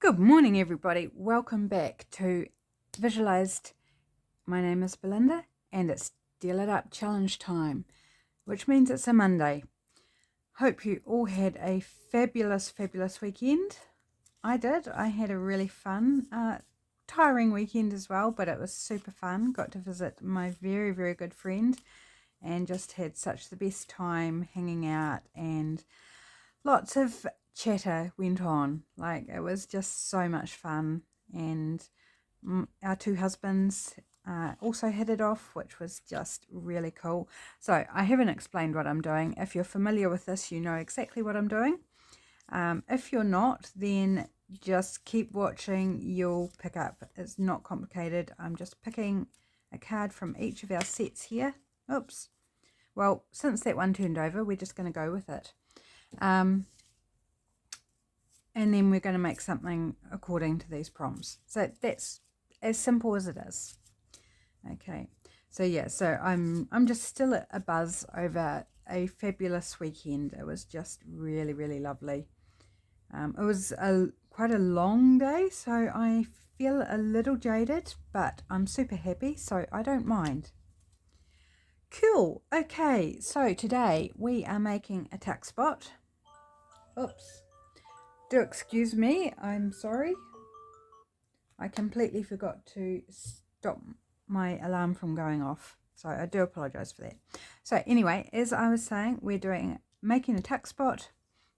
Good morning, everybody. Welcome back to Visualized. My name is Belinda, and it's Deal It Up challenge time, which means it's a Monday. Hope you all had a fabulous weekend. I did. I had a really fun, tiring weekend as well, but it was super fun. Got to visit my very good friend and just had such the best time hanging out, and lots of chatter went on. Like, it was just so much fun, and our two husbands also hit it off, which was just really cool. So I haven't explained what I'm doing. If you're familiar with this, you know exactly what I'm doing. If you're not, then just keep watching. You'll pick up. It's not complicated. I'm just picking a card from each of our sets here. Oops. Well, since that one turned over, we're just going to go with it. And then we're going to make something according to these prompts. So that's as simple as it is. Okay, so yeah, so I'm just still a buzz over a fabulous weekend. It was just really lovely. It was quite a long day, so I feel a little jaded, but I'm super happy, so I don't mind. Cool. Okay, so today we are making a tuck spot. Oops. Do excuse me, I'm sorry. I completely forgot to stop my alarm from going off, so I do apologize for that. So anyway, as I was saying, we're making a tuck spot.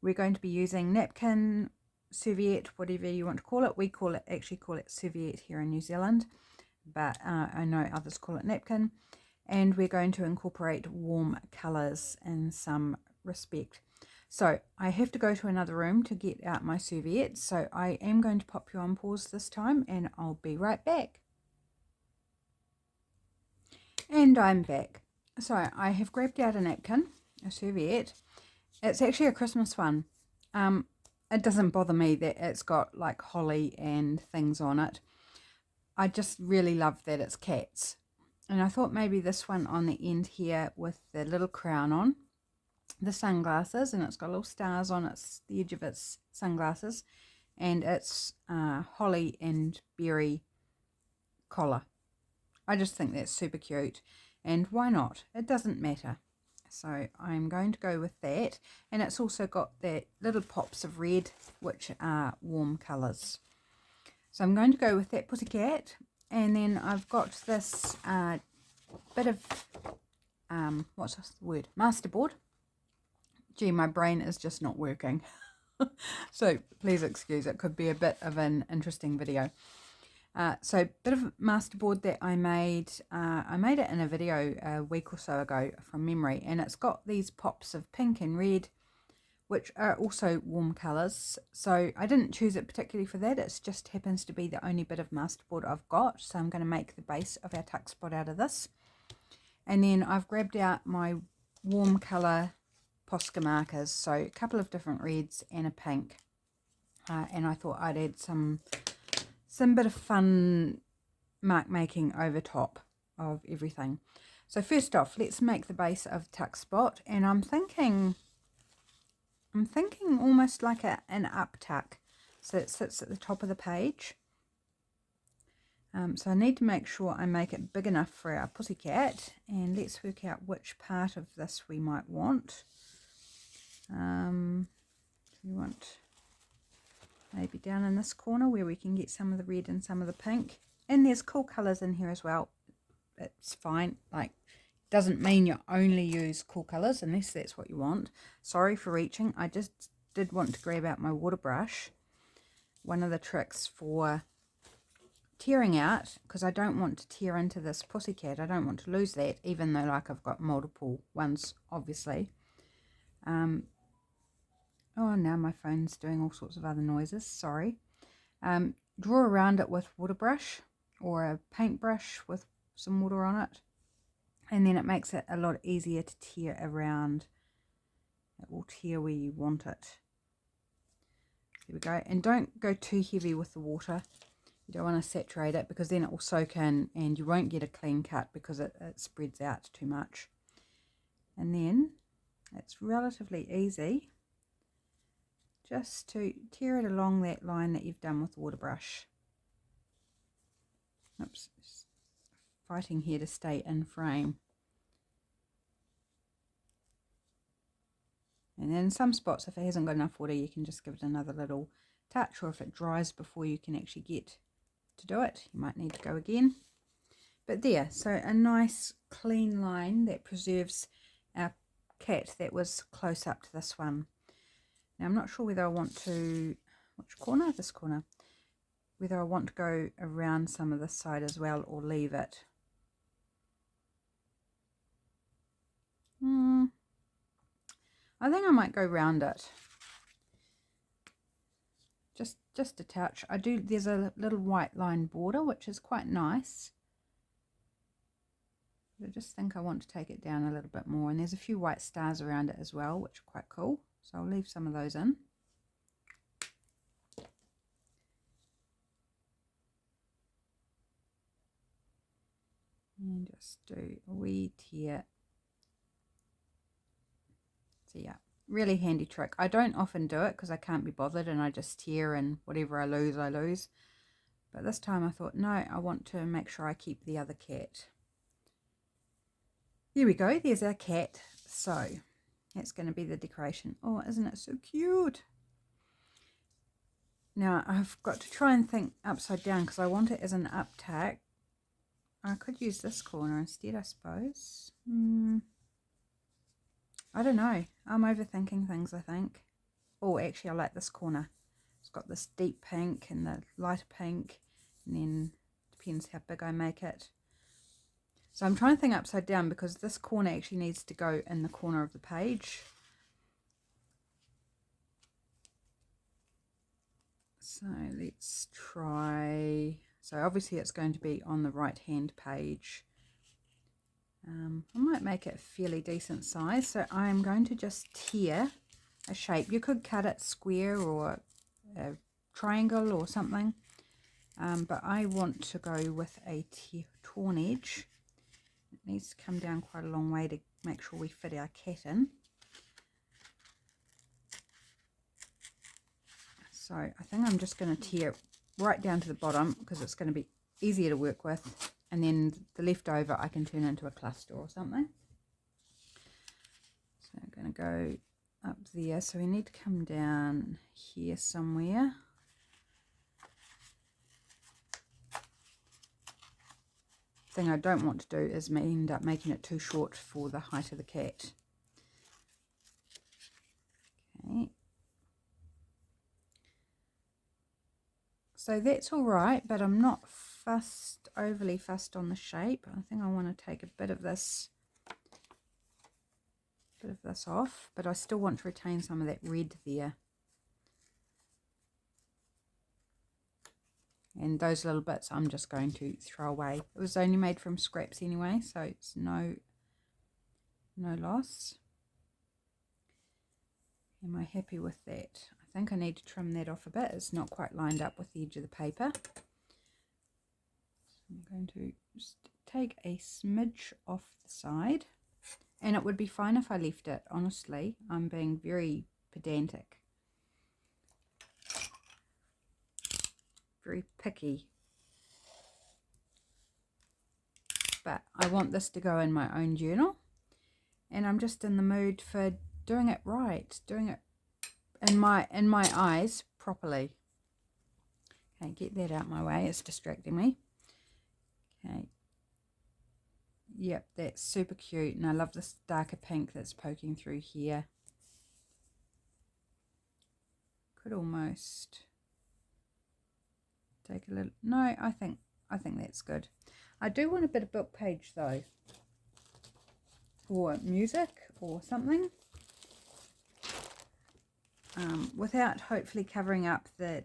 We're going to be using napkin, serviette, whatever you want to call it. We actually call it serviette here in New Zealand, but I know others call it napkin. And we're going to incorporate warm colors in some respect. So I have to go to another room to get out my serviette, so I am going to pop you on pause this time, and I'll be right back. And I'm back. So I have grabbed out a napkin, a serviette. It's actually a Christmas one. It doesn't bother me that it's got like holly and things on it. I just really love that it's cats. And I thought maybe this one on the end here with the little crown on, the sunglasses, and it's got little stars on the edge of its sunglasses, and it's holly and berry collar. I just think that's super cute, and why not? It doesn't matter. So I'm going to go with that, and it's also got the little pops of red, which are warm colours. So I'm going to go with that pussycat, and then I've got this bit of what's the word? Masterboard. Gee, my brain is just not working. So please excuse, it could be a bit of an interesting video. So a bit of masterboard that I made it in a video a week or so ago from memory, and it's got these pops of pink and red, which are also warm colours. So I didn't choose it particularly for that, it just happens to be the only bit of masterboard I've got. So I'm going to make the base of our tuck spot out of this. And then I've grabbed out my warm colour Posca markers, so a couple of different reds and a pink, and I thought I'd add some bit of fun mark making over top of everything. So first off, let's make the base of the tuck spot, and I'm thinking almost like an up tuck, so it sits at the top of the page. So I need to make sure I make it big enough for our pussycat, and let's work out which part of this we might want. We want maybe down in this corner where we can get some of the red and some of the pink, and there's cool colors in here as well. It's fine, like, doesn't mean you only use cool colors unless that's what you want. Sorry for reaching, I just did want to grab out my water brush. One of the tricks for tearing out, because I don't want to tear into this pussycat, I don't want to lose that, even though like I've got multiple ones obviously. Oh, now my phone's doing all sorts of other noises, sorry. Draw around it with water brush or a paintbrush with some water on it, and then it makes it a lot easier to tear around. It will tear where you want it. There we go. And don't go too heavy with the water. You don't want to saturate it, because then it will soak in and you won't get a clean cut because it spreads out too much. And then it's relatively easy just to tear it along that line that you've done with the water brush. Oops, fighting here to stay in frame. And then in some spots, if it hasn't got enough water, you can just give it another little touch, or if it dries before you can actually get to do it, you might need to go again. But there, so a nice clean line that preserves our cat that was close up to this one. Now I'm not sure whether I want to, which corner? This corner. Whether I want to go around some of this side as well or leave it. I think I might go round it. Just a touch. There's a little white line border which is quite nice. But I just think I want to take it down a little bit more, and there's a few white stars around it as well, which are quite cool. So I'll leave some of those in. And just do a wee tear. So yeah, really handy trick. I don't often do it because I can't be bothered and I just tear, and whatever I lose, I lose. But this time I thought, no, I want to make sure I keep the other cat. There we go, there's our cat. So that's going to be the decoration. Oh, isn't it so cute? Now I've got to try and think upside down because I want it as an up tack. I could use this corner instead, I suppose. I don't know. I'm overthinking things, I think. Oh, actually, I like this corner. It's got this deep pink and the lighter pink, and then depends how big I make it. So I'm trying to think upside down because this corner actually needs to go in the corner of the page. So let's try. So obviously it's going to be on the right hand page. I might make it a fairly decent size, so I'm going to just tear a shape. You could cut it square or a triangle or something, but I want to go with a torn edge. It needs to come down quite a long way to make sure we fit our cat in. So I think I'm just going to tear right down to the bottom because it's going to be easier to work with, and then the leftover I can turn into a cluster or something. So I'm going to go up there, so we need to come down here somewhere. Thing I don't want to do is end up making it too short for the height of the cat. Okay. So that's all right, but I'm not overly fussed on the shape. I think I want to take a bit of this off, but I still want to retain some of that red there. And those little bits I'm just going to throw away. It was only made from scraps anyway, so it's no loss. Am I happy with that? I think I need to trim that off a bit. It's not quite lined up with the edge of the paper. So I'm going to just take a smidge off the side. And it would be fine if I left it, honestly. I'm being very pedantic. Very picky. But I want this to go in my own journal. And I'm just in the mood for doing it right. Doing it in my eyes properly. Okay, get that out my way. It's distracting me. Okay. Yep, that's super cute. And I love this darker pink that's poking through here. Could almost take a little. No, I think that's good. I do want a bit of book page though, or music or something, without hopefully covering up the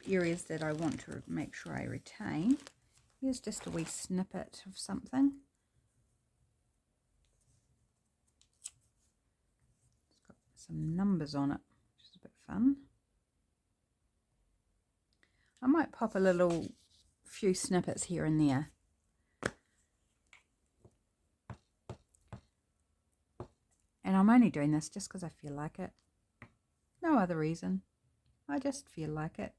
areas that I want to make sure I retain. Here's just a wee snippet of something. It's got some numbers on it, which is a bit fun. I might pop a few snippets here and there. And I'm only doing this just because I feel like it. No other reason. I just feel like it.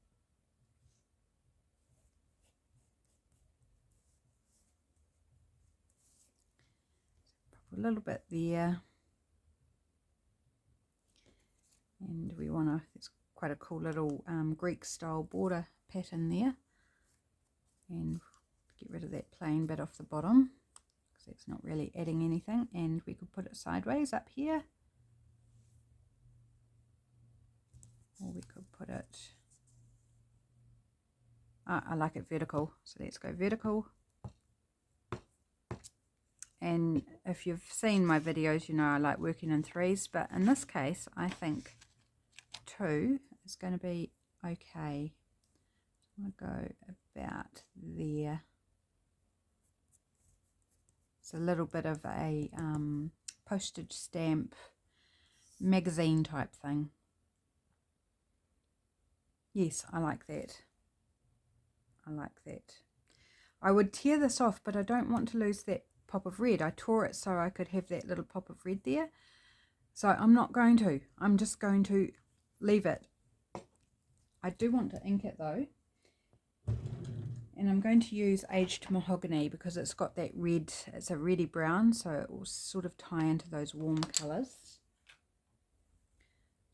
Pop a little bit there. And we want to, it's quite a cool little Greek style border pattern there. And get rid of that plain bit off the bottom, because it's not really adding anything. And we could put it sideways up here. Or we could put it, I like it vertical, so let's go vertical. And if you've seen my videos, you know I like working in threes, but in this case I think 2 is going to be okay. I'm going to go about there. It's a little bit of a postage stamp magazine type thing. Yes, I like that. I like that. I would tear this off, but I don't want to lose that pop of red. I tore it so I could have that little pop of red there. So I'm not going to. I'm just going to leave it. I do want to ink it though. And I'm going to use aged mahogany because it's got that red, it's a reddy brown, so it will sort of tie into those warm colours.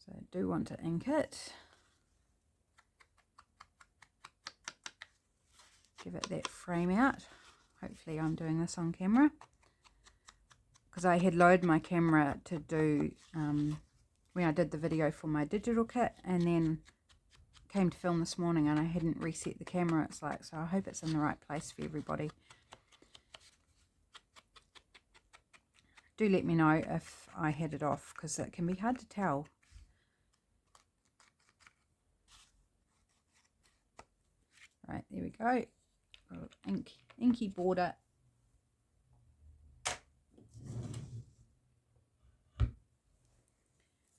So I do want to ink it. Give it that frame out. Hopefully I'm doing this on camera, because I had loaded my camera to do when I did the video for my digital kit, and then came to film this morning and I hadn't reset the camera. It's like, so I hope it's in the right place for everybody. Do let me know if I had it off, because it can be hard to tell. Right, there we go. Inky border.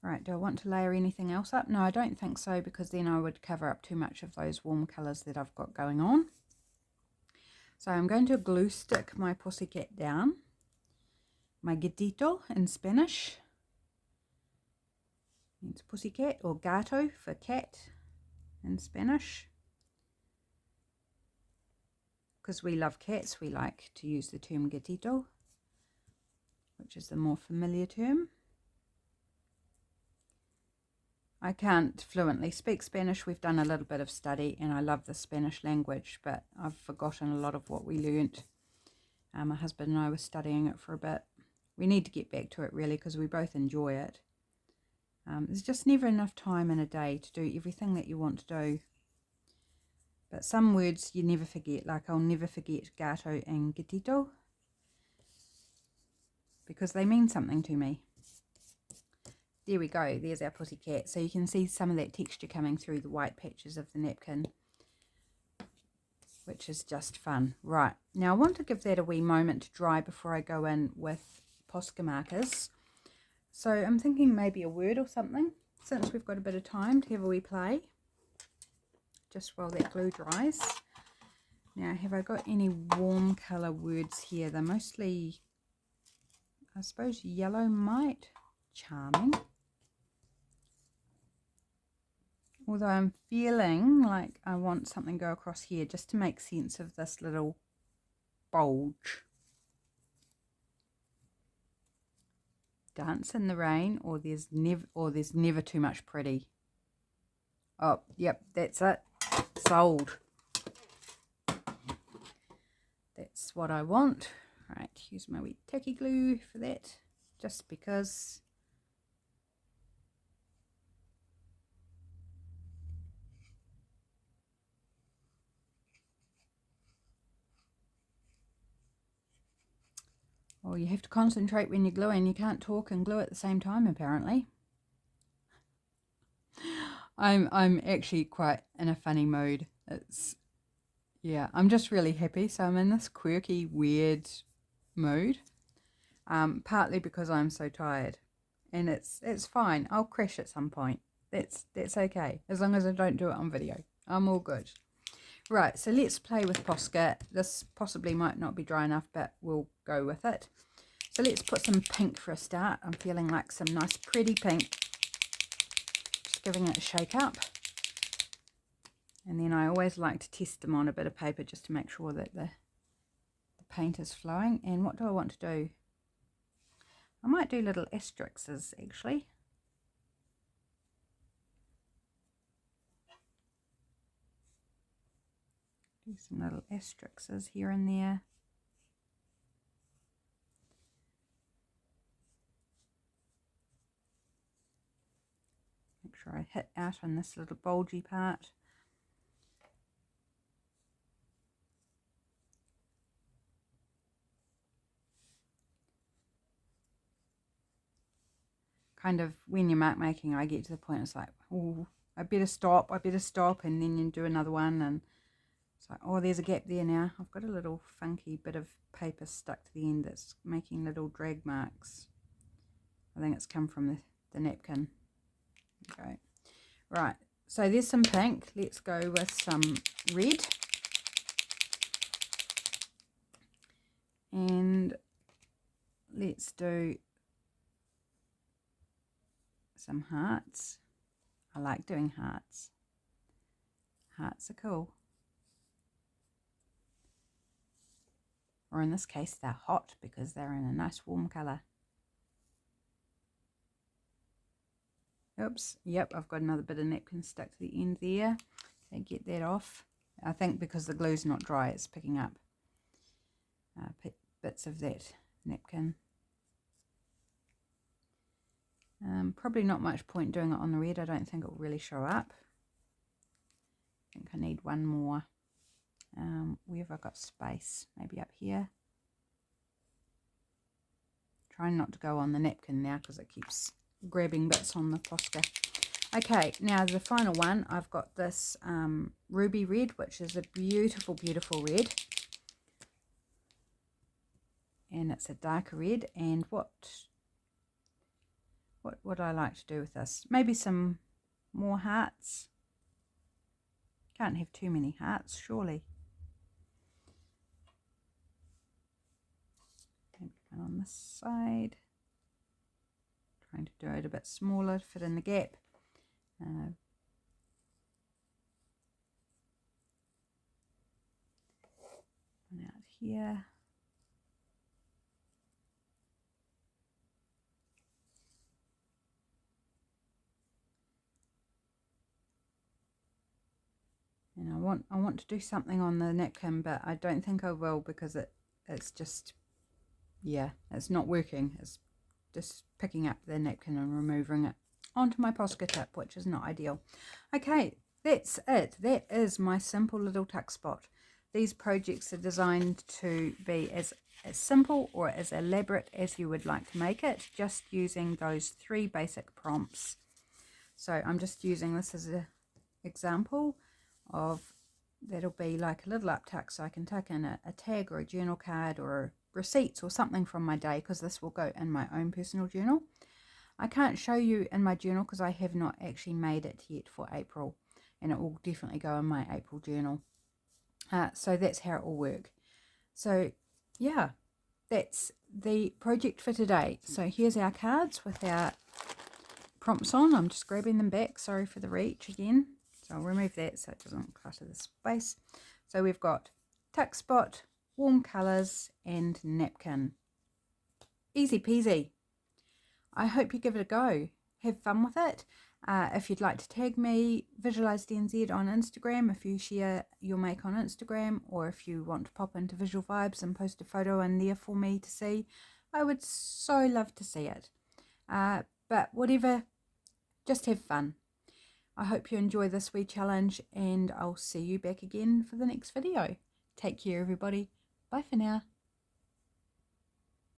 Right, do I want to layer anything else up? No, I don't think so, because then I would cover up too much of those warm colours that I've got going on. So I'm going to glue stick my pussycat down, my gatito in Spanish. It's pussycat, or gato for cat in Spanish. Because we love cats, we like to use the term gatito, which is the more familiar term. I can't fluently speak Spanish. We've done a little bit of study and I love the Spanish language, but I've forgotten a lot of what we learnt. My husband and I were studying it for a bit. We need to get back to it really, because we both enjoy it. There's just never enough time in a day to do everything that you want to do. But some words you never forget, like I'll never forget gato and gatito, because they mean something to me. There we go, there's our pussycat. So you can see some of that texture coming through the white patches of the napkin, which is just fun. Right, now I want to give that a wee moment to dry before I go in with Posca markers. So I'm thinking maybe a word or something, since we've got a bit of time to have a wee play, just while that glue dries. Now, have I got any warm colour words here? They're mostly, I suppose, yellow mite. Charming. Although I'm feeling like I want something to go across here just to make sense of this little bulge. Dance in the rain, or there's never too much pretty. Oh, yep, that's it. Sold. That's what I want. Right, use my wee tacky glue for that, just because. Well, you have to concentrate when you're gluing. You can't talk and glue at the same time, apparently. I'm actually quite in a funny mood. Yeah, I'm just really happy. So I'm in this quirky, weird mood. Partly because I'm so tired, and it's fine. I'll crash at some point. That's okay, as long as I don't do it on video. I'm all good. Right, so let's play with Posca. This possibly might not be dry enough, but we'll go with it. So let's put some pink for a start. I'm feeling like some nice pretty pink. just giving it a shake up. And then I always like to test them on a bit of paper just to make sure that the paint is flowing. And what do I want to do? I might do little asterisks actually. Do some little asterisks here and there. Make sure I hit out on this little bulgy part. Kind of when you're mark making, I get to the point it's like, oh, I better stop, and then you do another one, and it's like, oh, there's a gap there now. I've got a little funky bit of paper stuck to the end that's making little drag marks. I think it's come from the napkin. Okay, right, so there's some pink. Let's go with some red. And let's do some hearts. I like doing hearts. Hearts are cool. Or in this case, they're hot because they're in a nice warm colour. Oops, yep, I've got another bit of napkin stuck to the end there. So get that off. I think because the glue's not dry, it's picking up bits of that napkin. Probably not much point doing it on the red. I don't think it will really show up. I think I need one more. Where have I got space? Maybe up here. Trying not to go on the napkin now because it keeps grabbing bits on the Posca. Okay, now the final one, I've got this ruby red, which is a beautiful, beautiful red. And it's a darker red. And what would I like to do with this? Maybe some more hearts. Can't have too many hearts, surely. Maybe one on this side. Trying to do it a bit smaller to fit in the gap. One out here. And I want to do something on the napkin, but I don't think I will because it's just, yeah, it's not working. It's just picking up the napkin and removing it onto my Posca tip, which is not ideal. Okay, that's it. That is my simple little tuck spot. These projects are designed to be as simple or as elaborate as you would like to make it, just using those 3 basic prompts. So I'm just using this as an example of, that'll be like a little up tuck, so I can tuck in a tag or a journal card or receipts or something from my day, because this will go in my own personal journal. I can't show you in my journal because I have not actually made it yet for April, and it will definitely go in my April journal. So that's how it will work. So yeah, that's the project for today. So here's our cards with our prompts on. I'm just grabbing them back. Sorry for the reach again. So I'll remove that so it doesn't clutter the space. So we've got tuck spot, warm colours and napkin. Easy peasy. I hope you give it a go. Have fun with it. If you'd like to tag me, Visualised NZ on Instagram, if you share your make on Instagram, or if you want to pop into Visual Vibes and post a photo in there for me to see, I would so love to see it. But whatever, just have fun. I hope you enjoy this wee challenge, and I'll see you back again for the next video. Take care, everybody. Bye for now.